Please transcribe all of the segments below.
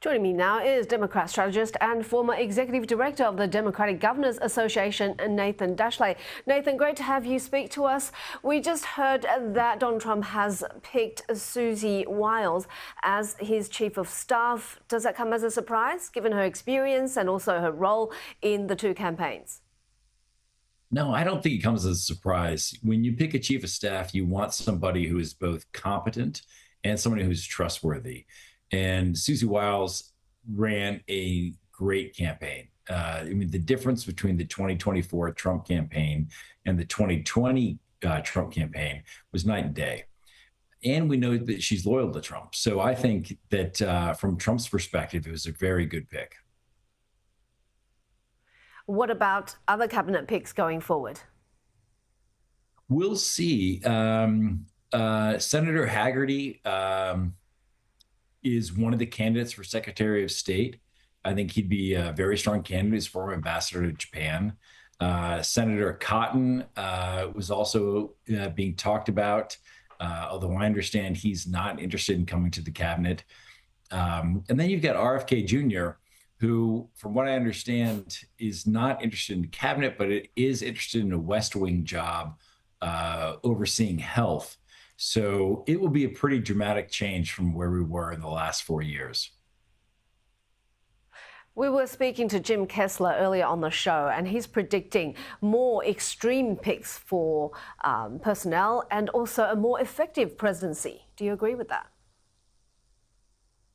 Joining me now is Democrat strategist and former executive director of the Democratic Governors Association, Nathan Daschle. Nathan, great to have you speak to us. We just heard that Donald Trump has picked Susie Wiles as his chief of staff. Does that come as a surprise, given her experience and also her role in the two campaigns? No, I don't think it comes as a surprise. When you pick a chief of staff, you want somebody who is both competent and somebody who's trustworthy. And Susie Wiles ran a great campaign. The difference between the 2024 Trump campaign and the 2020 Trump campaign was night and day. And we know that she's loyal to Trump. So I think that from Trump's perspective, it was a very good pick. What about other cabinet picks going forward? We'll see. Senator Haggerty is one of the candidates for Secretary of State. I think he'd be a very strong candidate as former ambassador to Japan. Senator Cotton was also being talked about, although I understand he's not interested in coming to the cabinet. And then you've got RFK Jr., who, from what I understand, is not interested in the cabinet, but it is interested in a West Wing job overseeing health. So it will be a pretty dramatic change from where we were in the last 4 years. We were speaking to Jim Kessler earlier on the show, and he's predicting more extreme picks for personnel and also a more effective presidency. Do you agree with that?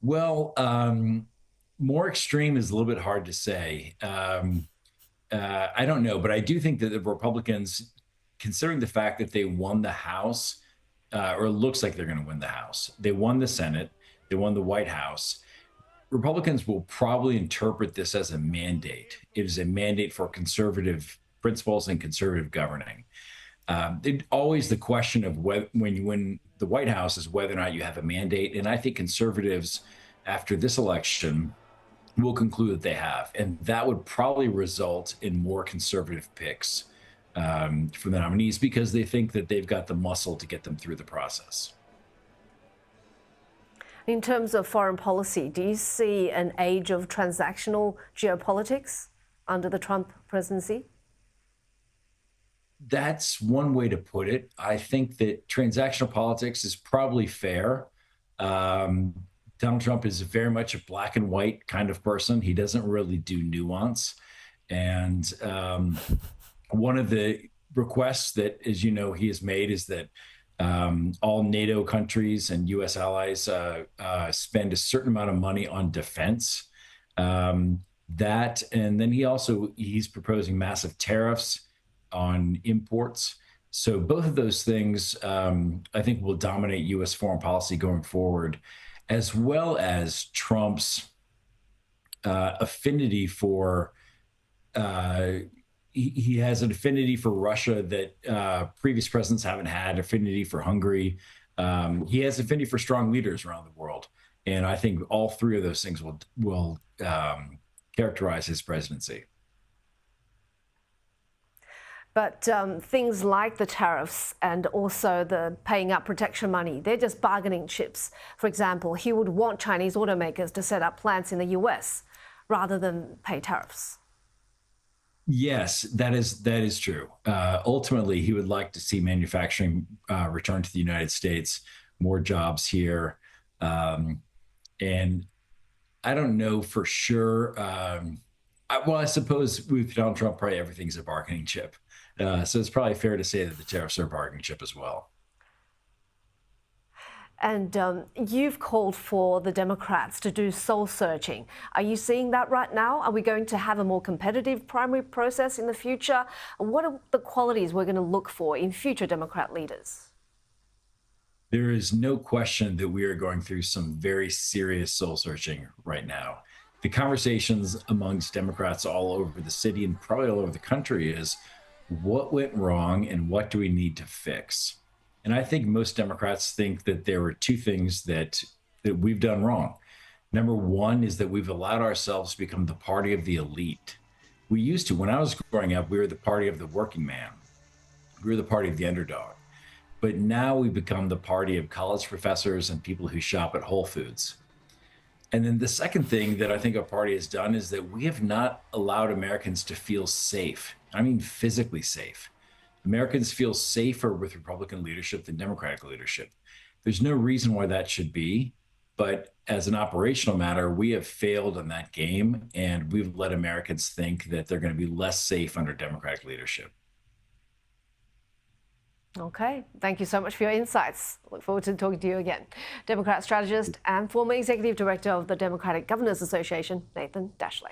Well, more extreme is a little bit hard to say. I don't know, but I do think that the Republicans, considering the fact that they won the House, or it looks like they're going to win the House, they won the Senate, they won the White House. Republicans will probably interpret this as a mandate. It is a mandate for conservative principles and conservative governing. Always the question of when you win the White House is whether or not you have a mandate. And I think conservatives, after this election, will conclude that they have. And that would probably result in more conservative picks for the nominees because they think that they've got the muscle to get them through the process. In terms of foreign policy, do you see an age of transactional geopolitics under the Trump presidency? That's one way to put it. I think that transactional politics is probably fair. Donald Trump is very much a black and white kind of person. He doesn't really do nuance. And one of the requests that, as you know, he has made is that all NATO countries and U.S. allies spend a certain amount of money on defense. And then he's proposing massive tariffs on imports. So both of those things, I think, will dominate U.S. foreign policy going forward, as well as Trump's affinity for, he has an affinity for Russia that previous presidents haven't had, affinity for Hungary. He has affinity for strong leaders around the world. And I think all three of those things will characterize his presidency. But things like the tariffs and also the paying up protection money, they're just bargaining chips. For example, he would want Chinese automakers to set up plants in the US rather than pay tariffs. Yes, that is true. Ultimately, he would like to see manufacturing return to the United States, more jobs here. And I don't know for sure. I suppose with Donald Trump, probably everything's a bargaining chip. So it's probably fair to say that the tariffs are a bargaining chip as well. And you've called for the Democrats to do soul searching. Are you seeing that right now? Are we going to have a more competitive primary process in the future? What are the qualities we're going to look for in future Democrat leaders? There is no question that we are going through some very serious soul searching right now. The conversations amongst Democrats all over the city and probably all over the country is what went wrong and what do we need to fix? And I think most Democrats think that there were two things that we've done wrong. Number one is that we've allowed ourselves to become the party of the elite. We used to, when I was growing up, we were the party of the working man. We were the party of the underdog. But now we've become the party of college professors and people who shop at Whole Foods. And then the second thing that I think our party has done is that we have not allowed Americans to feel safe. I mean, physically safe. Americans feel safer with Republican leadership than Democratic leadership. There's no reason why that should be. But as an operational matter, we have failed in that game, and we've let Americans think that they're going to be less safe under Democratic leadership. Okay, thank you so much for your insights. Look forward to talking to you again. Democrat strategist and former executive director of the Democratic Governors Association, Nathan Daschle.